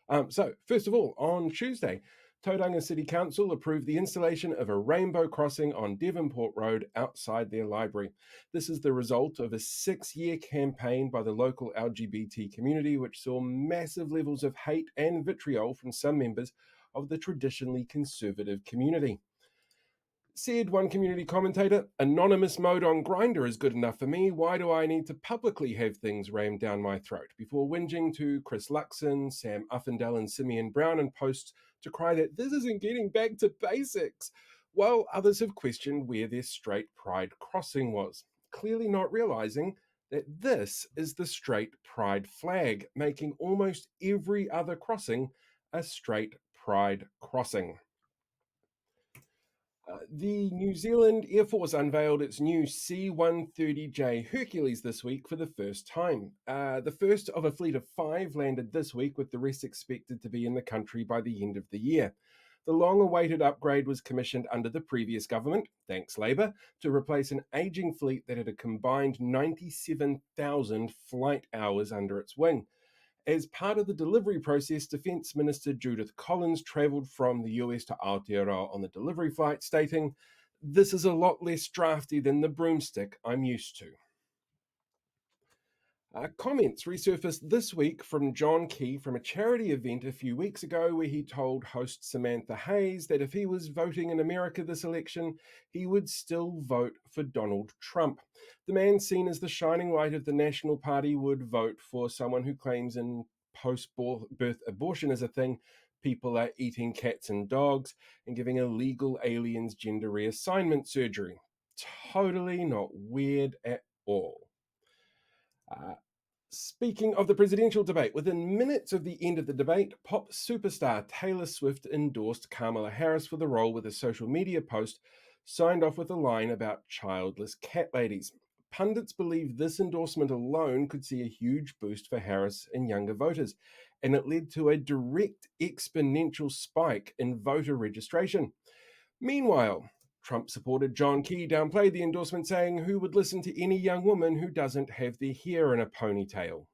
First of all, on Tuesday, Tauranga City Council approved the installation of a rainbow crossing on Devonport Road outside their library. This is the result of a 6-year campaign by the local LGBT community, which saw massive levels of hate and vitriol from some members of the traditionally conservative community. Said one community commentator, anonymous mode on Grindr is good enough for me. Why do I need to publicly have things rammed down my throat? Before whinging to Chris Luxon, Sam Uffindell, and Simeon Brown in posts to cry that this isn't getting back to basics, while others have questioned where their straight pride crossing was, clearly not realizing that this is the straight pride flag, making almost every other crossing a straight pride crossing. The New Zealand Air Force unveiled its new C-130J Hercules this week for the first time. The first of a fleet of 5 landed this week, with the rest expected to be in the country by the end of the year. The long-awaited upgrade was commissioned under the previous government, thanks Labour, to replace an ageing fleet that had a combined 97,000 flight hours under its wing. As part of the delivery process, Defence Minister Judith Collins travelled from the US to Aotearoa on the delivery flight, stating, "This is a lot less drafty than the broomstick I'm used to." Comments resurfaced this week from John Key from a charity event a few weeks ago, where he told host Samantha Hayes that if he was voting in America this election, he would still vote for Donald Trump. The man seen as the shining light of the National Party would vote for someone who claims in post-birth abortion is a thing, people are eating cats and dogs, and giving illegal aliens gender reassignment surgery. Totally not weird at all. Speaking of the presidential debate, within minutes of the end of the debate, pop superstar Taylor Swift endorsed Kamala Harris for the role, with a social media post signed off with a line about childless cat ladies. Pundits believe this endorsement alone could see a huge boost for Harris and younger voters, and it led to a direct exponential spike in voter registration. Meanwhile, Trump supporter John Key downplayed the endorsement, saying, "Who would listen to any young woman who doesn't have their hair in a ponytail?"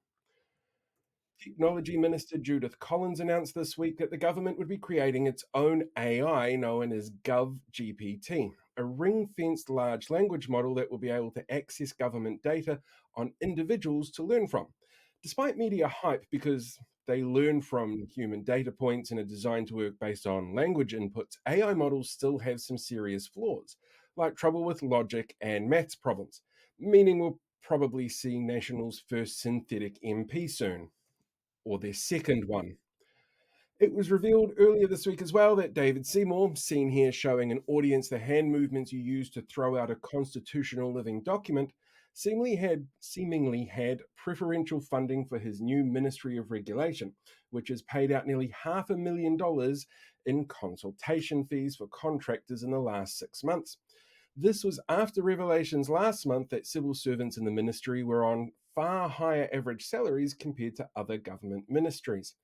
Technology Minister Judith Collins announced this week that the government would be creating its own AI known as GovGPT, a ring-fenced large language model that will be able to access government data on individuals to learn from. Despite media hype because they learn from human data points and are designed to work based on language inputs, AI models still have some serious flaws, like trouble with logic and maths problems, meaning we'll probably see National's first synthetic MP soon, or their second one. It was revealed earlier this week as well that David Seymour, seen here showing an audience the hand movements you use to throw out a constitutional living document, seemingly had preferential funding for his new Ministry of Regulation, which has paid out nearly $500,000 in consultation fees for contractors in the last 6 months. This was after revelations last month that civil servants in the ministry were on far higher average salaries compared to other government ministries.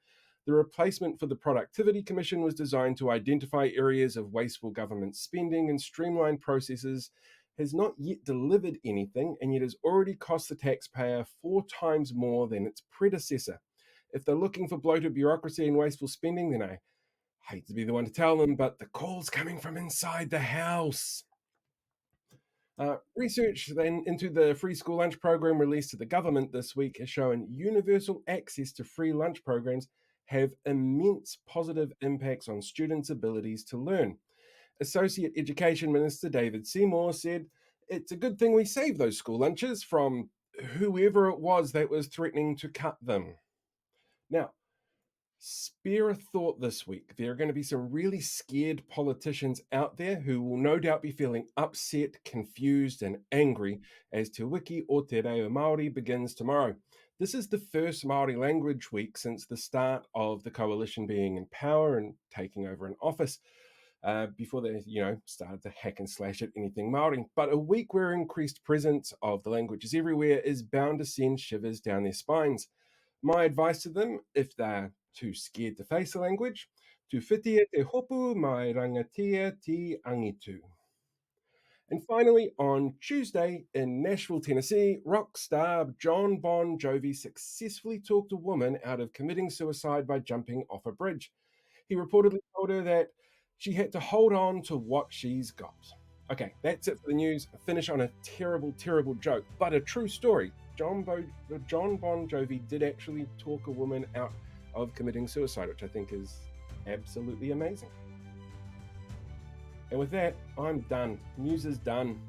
The replacement for the Productivity Commission was designed to identify areas of wasteful government spending and streamline processes, has not yet delivered anything, and yet has already cost the taxpayer 4 times more than its predecessor. If they're looking for bloated bureaucracy and wasteful spending, then I hate to be the one to tell them, but the call's coming from inside the House. Research then into the free school lunch program released to the government this week has shown universal access to free lunch programs have immense positive impacts on students' abilities to learn. Associate Education Minister David Seymour said, "It's a good thing we saved those school lunches from whoever it was that was threatening to cut them." Now, spare a thought this week. There are going to be some really scared politicians out there who will no doubt be feeling upset, confused, and angry as Te Wiki o Te Reo Māori begins tomorrow. This is the first Maori Language Week since the start of the coalition being in power and taking over an office. Before they, started to hack and slash at anything Māori. But a week where increased presence of the languages everywhere is bound to send shivers down their spines. My advice to them, if they're too scared to face the language, tu whitia te hopu mai rangatia ti angitu. And finally, on Tuesday in Nashville, Tennessee, rock star John Bon Jovi successfully talked a woman out of committing suicide by jumping off a bridge. He reportedly told her that she had to hold on to what she's got. Okay, that's it for the news. I finish on a terrible, terrible joke, but a true story. John Bon Jovi did actually talk a woman out of committing suicide, which I think is absolutely amazing. And with that, I'm done. News is done.